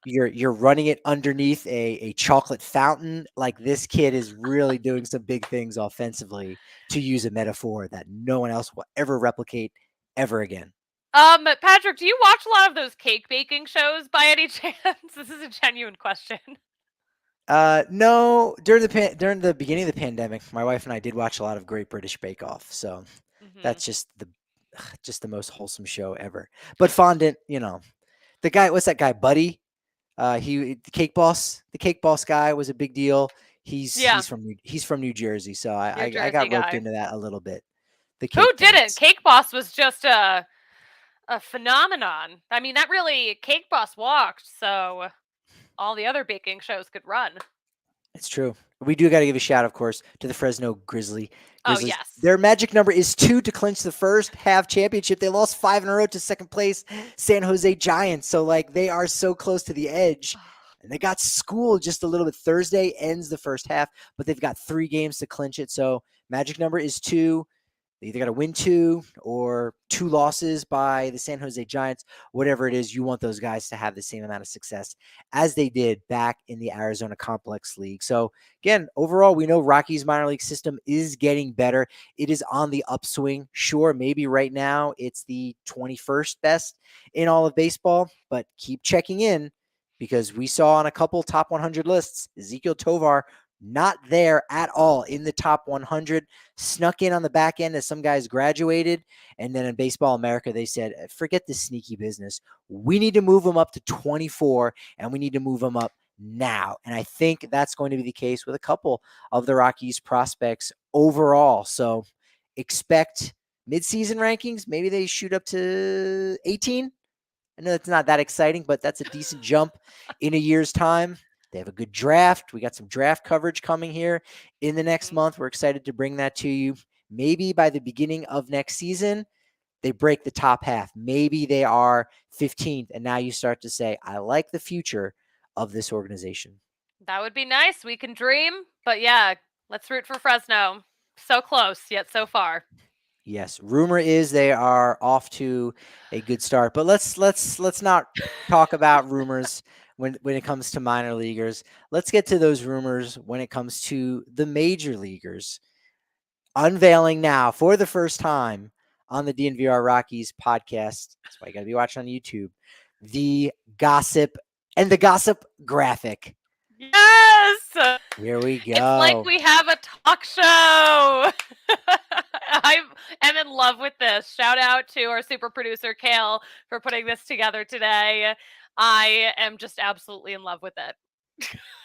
You're running it underneath a chocolate fountain. Like this kid is really doing some big things offensively, to use a metaphor that no one else will ever replicate ever again. Patrick, do you watch a lot of those cake baking shows by any chance? This is a genuine question. No, during the beginning of the pandemic, my wife and I did watch a lot of Great British Bake Off. So Hmm. that's just the most wholesome show ever. But fondant, the guy, what's that guy, Buddy? The Cake Boss guy was a big deal. He's Yeah, he's from he's from New Jersey, so I New I, I Jersey got roped guy. into that a little bit. The Who Cake didn't? Boss. Cake Boss was just a phenomenon. I mean, that really Cake Boss walked, so all the other baking shows could run. It's true. We do got to give a shout, of course, to the Fresno Oh Grizzlies. yes. Their magic number is 2 to clinch the first half championship. They lost 5 in a row to second place San Jose Giants. So like they are so close to the edge. And they got schooled just a little bit. Thursday ends the first half, but they've got 3 games to clinch it. So magic number is 2. They either got to win 2 or 2 losses by the San Jose Giants. Whatever it is, you want those guys to have the same amount of success as they did back in the Arizona Complex League. So, again, overall, we know Rockies minor league system is getting better. It is on the upswing. Sure, maybe right now it's the 21st best in all of baseball, but keep checking in because we saw on a couple top 100 lists, Ezekiel Tovar not there at all in the top 100, snuck in on the back end as some guys graduated. And then in Baseball America, they said, forget this sneaky business. We need to move him up to 24 and we need to move him up now. And I think that's going to be the case with a couple of the Rockies prospects overall. So expect midseason rankings. Maybe they shoot up to 18. I know it's not that exciting, but that's a decent jump in a year's time. They have a good draft. We got some draft coverage coming here in the next Mhm. month. We're excited to bring that to you. Maybe by the beginning of next season, they break the top half. Maybe they are 15th. And now you start to say, I like the future of this organization. That would be nice. We can dream, but yeah, let's root for Fresno. So close, yet so far. Yes, rumor is they are off to a good start, but let's not talk about rumors when it comes to minor leaguers. Let's get to those rumors when it comes to the major leaguers. Unveiling now for the first time on the DNVR Rockies podcast. That's why you got to be watching on YouTube. The gossip and the gossip graphic. Yes! Here we It's like go. we have a talk show. I am in love with this. Shout out to our super producer, Kale, for putting this together today. I am just absolutely in love with it.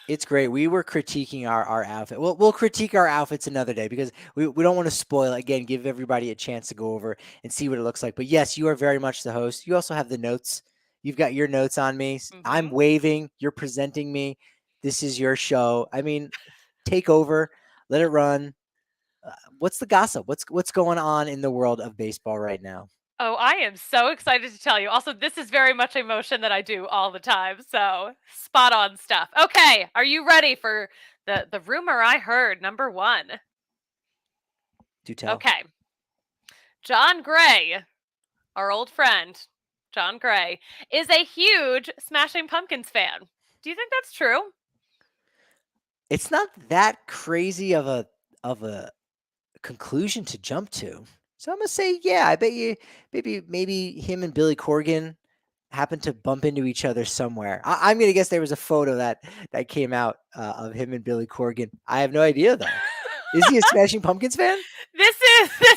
It's great. We were critiquing our outfit. We'll critique our outfits another day because we don't want to spoil it. Again, give everybody a chance to go over and see what it looks like. But yes, you are very much the host. You also have the notes. You've got your notes on me. I'm Hmm. waving. You're presenting me. This is your show. I mean, take over. Let it run. What's the gossip? What's going on in the world of baseball right now? Oh, I am so excited to tell you. Also, this is very much a motion that I do all the time. So, spot on stuff. Okay, are you ready for the rumor I heard number 1? Do tell. Okay. John Gray, our old friend, John Gray, is a huge Smashing Pumpkins fan. Do you think that's true? It's not that crazy of a conclusion to jump to. So I'm gonna say, yeah, I bet you maybe him and Billy Corgan happened to bump into each other somewhere. I'm gonna guess there was a photo that came out of him and Billy Corgan. I have no idea though. Is he a Smashing Pumpkins fan? This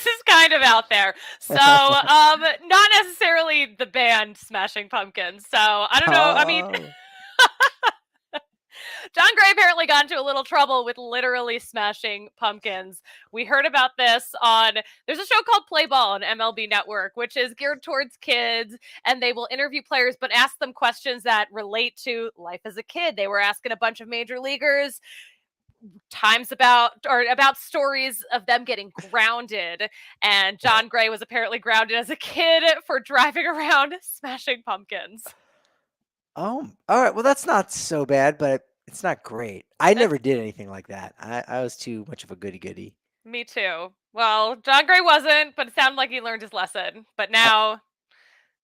is kind of out there. So, not necessarily the band Smashing Pumpkins. So, I don't know. I mean, Oh, John Gray apparently got into a little trouble with literally smashing pumpkins. We heard about this on, there's a show called Play Ball on MLB Network, which is geared towards kids, and they will interview players but ask them questions that relate to life as a kid. They were asking a bunch of major leaguers times about stories of them getting grounded, and John Gray was apparently grounded as a kid for driving around smashing pumpkins. oh, all right. Well, that's not so bad, but it's not great. I That's never did anything like that. I was too much of a goody goody. me too. Well, John Gray wasn't, but it sounded like he learned his lesson. But now,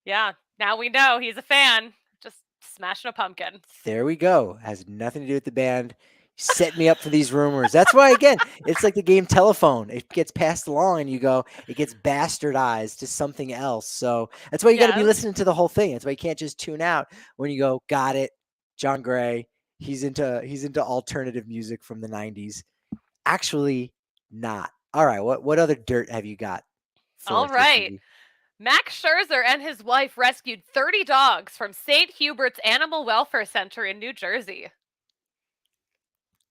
yeah, now we know he's a fan. Just smashing a pumpkin. There we go. Has nothing to do with the band. Set me up for these rumors. That's why, again, it's like the game telephone. It gets passed along, and you go, it gets bastardized to something else. So that's why you got to be Yes. listening to the whole thing. That's why you can't just tune out when you go, got it. John Gray. He's into alternative music from the '90s. Actually, not. All right. What other dirt have you got for All us here, right. Susie? Max Scherzer and his wife rescued 30 dogs from St. Hubert's Animal Welfare Center in New Jersey.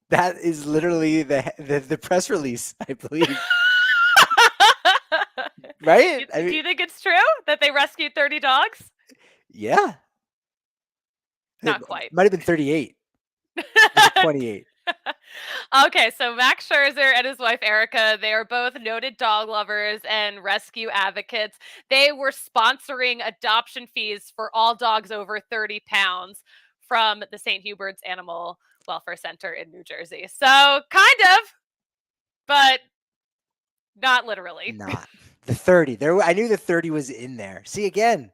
That is literally the press release, I believe. Right? I Do mean, you think it's true that they rescued 30 dogs? yeah. It Not quite. might have been 38. Maybe 28. Okay, so Max Scherzer and his wife Erica, they are both noted dog lovers and rescue advocates. They were sponsoring adoption fees for all dogs over 30 pounds from the St. Hubert's Animal Welfare Center in New Jersey. So, kind of, but not literally. Not. The 30. I knew the 30 was in there. See, again,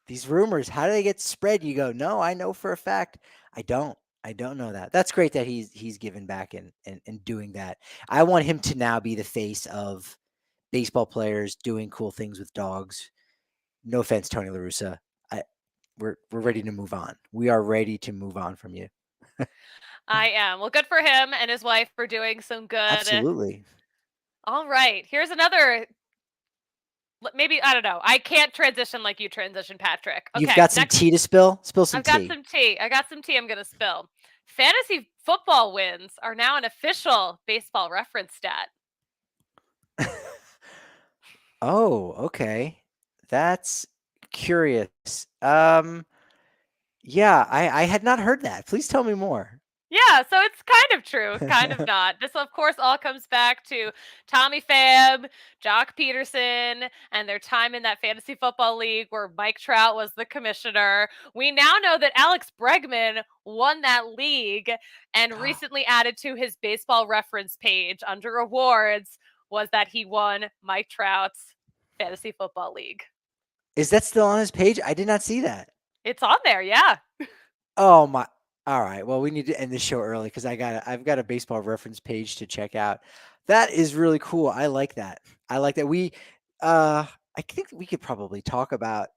these rumors, how do they get spread? You go, no, I know for a fact. I don't. I don't know that. That's great that he's given back and doing that. I want him to now be the face of baseball players doing cool things with dogs. No offense, Tony La Russa. We're ready to move on. We are ready to move on from you. I am. Well, good for him and his wife for doing some good. Absolutely. All right, here's another. Maybe, I don't know. I can't transition like you transition, Patrick. You've Okay, got some next. tea to spill? Spill some I've got tea. some tea. I got some tea I'm going to spill. Fantasy football wins are now an official baseball reference stat. Oh, okay. That's curious. Yeah, I had not heard that. Please tell me more. Yeah, so it's kind of true, kind of not. This, of course, all comes back to Tommy Pham, Jock Peterson, and their time in that fantasy football league where Mike Trout was the commissioner. We now know that Alex Bregman won that league and recently added to his baseball reference page under awards was that he won Mike Trout's fantasy football league. Is that still on his page? I did not see that. It's on there, yeah. Oh my. All right. Well, we need to end the show early because I've got a baseball reference page to check out. That is really cool. I like that. I like that. I think we could probably talk about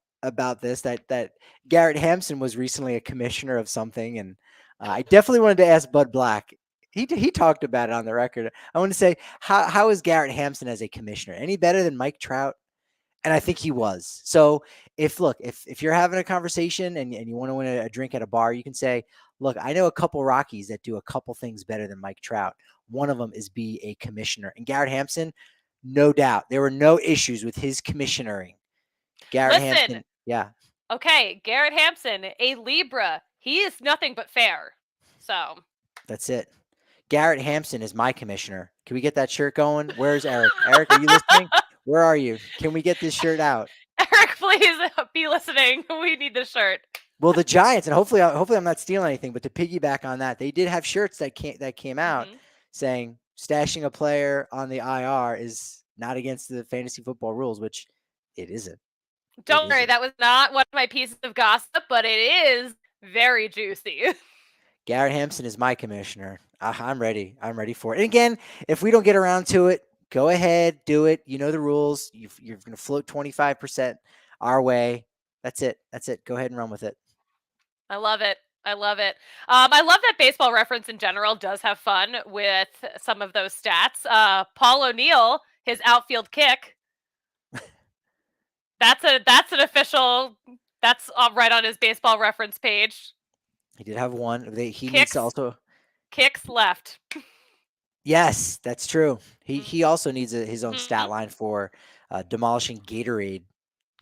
this. That Garrett Hampson was recently a commissioner of something, and I definitely wanted to ask Bud Black. He talked about it on the record. I want to say how is Garrett Hampson as a commissioner? Any better than Mike Trout? And I think he was. So if you're having a conversation and you want to win a drink at a bar, you can say, look, I know a couple Rockies that do a couple things better than Mike Trout. One of them is be a commissioner. And Garrett Hampson, no doubt, there were no issues with his commissionering. Garrett Listen, Hampson, yeah, okay, Garrett Hampson, a Libra. He is nothing but fair. So that's it. Garrett Hampson is my commissioner. Can we get that shirt going? Where's Eric? Eric, are you listening? Where are you? Can we get this shirt out? Eric, please be listening. We need this shirt. Well, the Giants, and hopefully I'm not stealing anything, but to piggyback on that, they did have shirts that came out saying stashing a player on the IR is not against the fantasy football rules, which it isn't. Don't worry, that was not one of my pieces of gossip, but it is very juicy. Garrett Hampson is my commissioner. I'm ready. I'm ready for it. And again, if we don't get around to it, go ahead, do it. You know the rules. You're going to float 25% our way. That's it. That's it. Go ahead and run with it. I love it. I love it. I love that Baseball Reference in general does have fun with some of those stats. Paul O'Neill, his outfield kick. That's an official. That's right on his Baseball Reference page. He did have one. He needs to also kicks left. Yes, that's true. He also needs his own stat line for demolishing Gatorade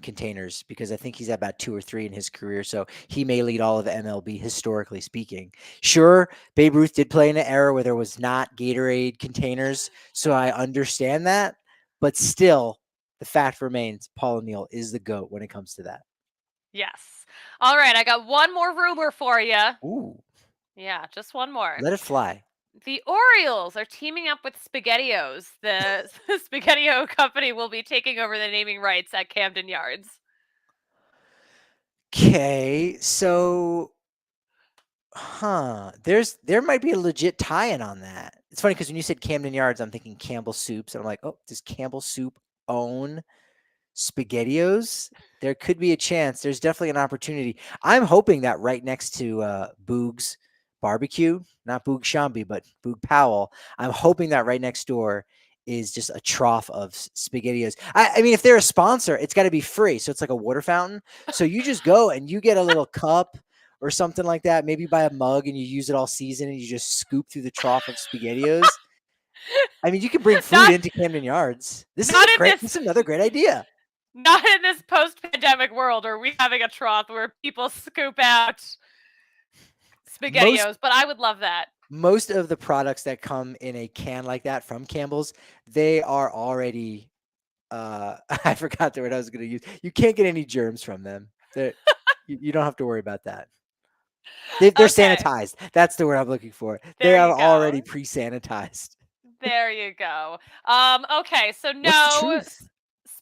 containers because I think he's at about 2 or 3 in his career. So he may lead all of MLB historically speaking. Sure, Babe Ruth did play in an era where there was not Gatorade containers, so I understand that. But still, the fact remains Paul O'Neill is the GOAT when it comes to that. Yes. All right, I got one more rumor for you. Ooh. Yeah, just one more. Let it fly. The Orioles are teaming up with Spaghettios. The Spaghettio company will be taking over the naming rights at Camden Yards. Okay, so there might be a legit tie-in on that. It's funny because when you said Camden Yards, I'm thinking Campbell Soups, and I'm like, oh, does Campbell Soup own Spaghettios? There could be a chance. There's definitely an opportunity. I'm hoping that right next to Boog's Barbecue, not Boog Shambi, but Boog Powell, I'm hoping that right next door is just a trough of Spaghettios. I mean, if they're a sponsor, it's got to be free. So it's like a water fountain. So you just go and you get a little cup or something like that, maybe buy a mug and you use it all season and you just scoop through the trough of Spaghettios. I mean, you can bring food Not into Camden Yards. not in This is another great idea. not in this post-pandemic world are we having a trough where people scoop out Spaghettios, but I would love that. Most of the products that come in a can like that from Campbell's, they are already I forgot the word I was going to use. You can't get any germs from them. You don't have to worry about that. They're Okay, sanitized. That's the word I'm looking for. They there are you go. already pre-sanitized. There you go. Okay, so What's the no, truth?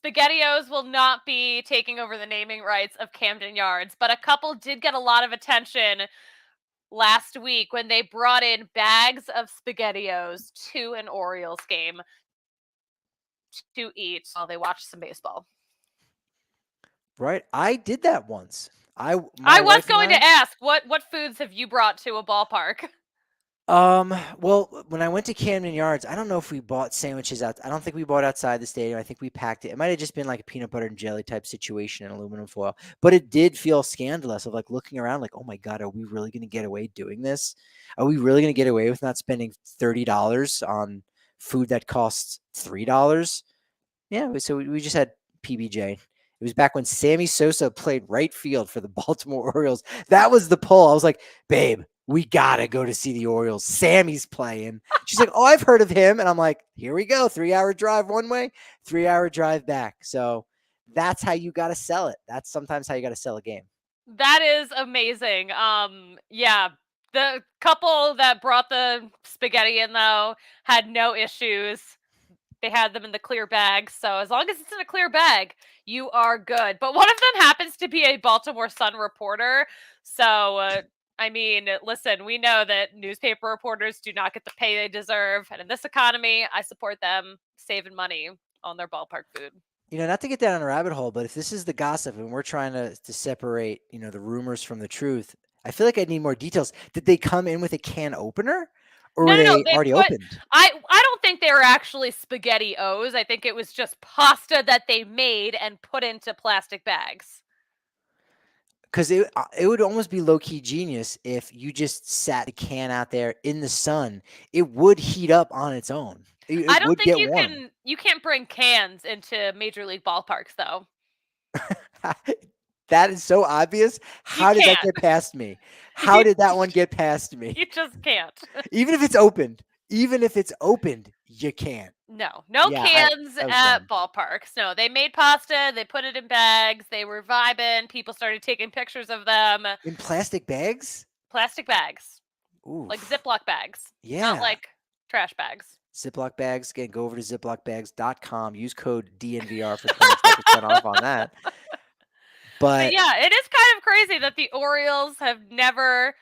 Spaghettios will not be taking over the naming rights of Camden Yards, but a couple did get a lot of attention last week when they brought in bags of Spaghettios to an Orioles game to eat while they watched some baseball. Right? I did that once. I My was wife and going I. to ask what foods have you brought to a ballpark? Well, when I went to Camden Yards, I don't know if we bought sandwiches out. I don't think we bought outside the stadium. I think we packed it. It might have just been like a peanut butter and jelly type situation in aluminum foil. But it did feel scandalous of like looking around like, oh my God, are we really going to get away doing this? Are we really going to get away with not spending $30 on food that costs $3? Yeah, so we just had PBJ. It was back when Sammy Sosa played right field for the Baltimore Orioles. That was the pull. I was like, babe, we gotta go to see the Orioles. Sammy's playing. She's like, oh, I've heard of him. And I'm like, here we go. 3-hour drive one way, 3-hour drive back. So that's how you gotta sell it. That's sometimes how you gotta sell a game. That is amazing. Yeah, the couple that brought the spaghetti in though had no issues. They had them in the clear bag, so as long as it's in a clear bag, you are good. But one of them happens to be a Baltimore Sun reporter, so I mean, listen, we know that newspaper reporters do not get the pay they deserve, and in this economy, I support them saving money on their ballpark food. Not to get down on a rabbit hole, but if this is the gossip and we're trying to separate, the rumors from the truth, I feel like I need more details. Did they come in with a can opener or No, were no, no. they They already put. opened? I don't think they were actually spaghettios. I think it was just pasta that they made and put into plastic bags. Because it would almost be low key genius if you just sat the can out there in the sun. It would heat up on its own. I It don't would think get warm. you can't bring cans into major league ballparks though. That is so obvious. You How did that can't. get past me? How You, did that one get past me? you just can't. Even if it's opened, you can't. No Yeah, cans that was at dumb. ballparks. No, they made pasta, they put it in bags, they were vibing, people started taking pictures of them. In plastic bags? Plastic bags, like Oof. Ziploc bags, not Yeah. like trash bags. Ziploc bags. Again, go over to ziplockbags.com. Use code DNVR for 25% off on that. But But yeah, it is kind of crazy that the O's have never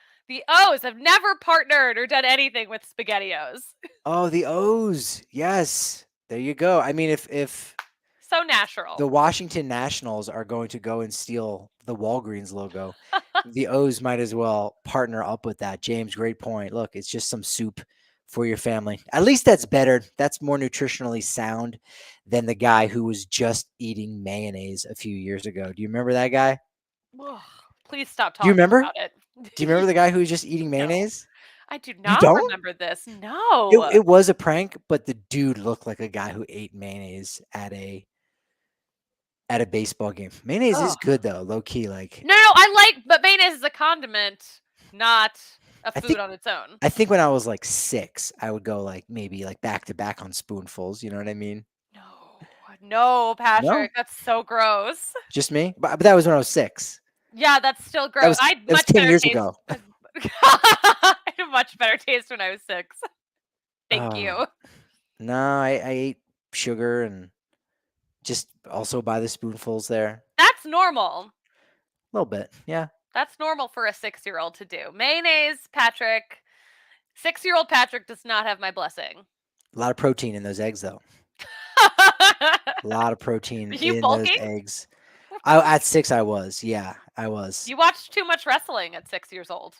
partnered or done anything with Spaghettios. oh, the O's. Yes. There you go. I mean, if So the natural. Washington Nationals are going to go and steal the Walgreens logo, the O's might as well partner up with that. James, great point. Look, it's just some soup for your family. At least that's better. That's more nutritionally sound than the guy who was just eating mayonnaise a few years ago. Do you remember that guy? Ugh, please stop Do you talking remember? about it. Do you remember the guy who was just eating No, mayonnaise? I do You not don't? remember this. It No. it was a prank, but the dude looked like a guy who ate mayonnaise at a baseball game. Mayonnaise is Oh. good though, low key. Like No, but mayonnaise is a condiment, not a I food think on its own. I think when I was like 6, I would go like maybe like back to back on spoonfuls. You know what I mean? No, No, Patrick, that's so gross. just me. But that was when I was 6. Yeah, that's still That gross. was I had that was much 10 better years taste. ago. I had much better taste when I was 6. Thank you. No, I ate sugar and just also by the spoonfuls there. That's normal. A little bit, yeah. That's normal for a 6-year-old to do. Mayonnaise, Patrick. 6-year-old Patrick does not have my blessing. A lot of protein in those eggs, though. A lot of protein You in those bulking? eggs. At 6, I was. Yeah, I was. You watched too much wrestling at 6 years old.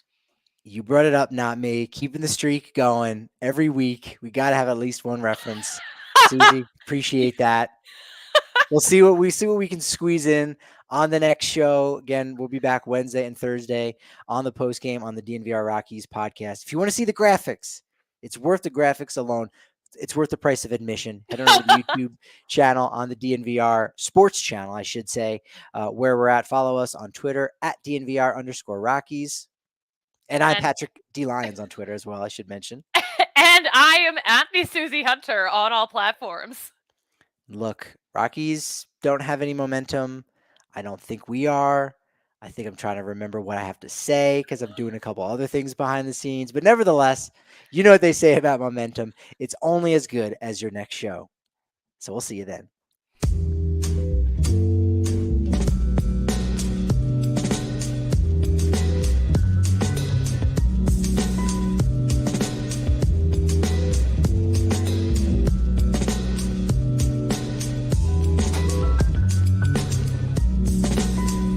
You brought it up, not me. Keeping the streak going every week. We got to have at least one reference. Susie, appreciate that. We'll see what we can squeeze in on the next show. Again, we'll be back Wednesday and Thursday on the post game on the DNVR Rockies podcast. If you want to see the graphics, it's worth the graphics alone. It's worth the price of admission. Head on over to the YouTube channel on the DNVR Sports channel, I should say, where we're at. Follow us on Twitter at DNVR_Rockies. And I'm Patrick D. Lyons on Twitter as well, I should mention. And I am at the Suzie Hunter on all platforms. Look, Rockies don't have any momentum. I don't think we are. I think I'm trying to remember what I have to say because I'm doing a couple other things behind the scenes. But nevertheless, you know what they say about momentum. It's only as good as your next show. So we'll see you then.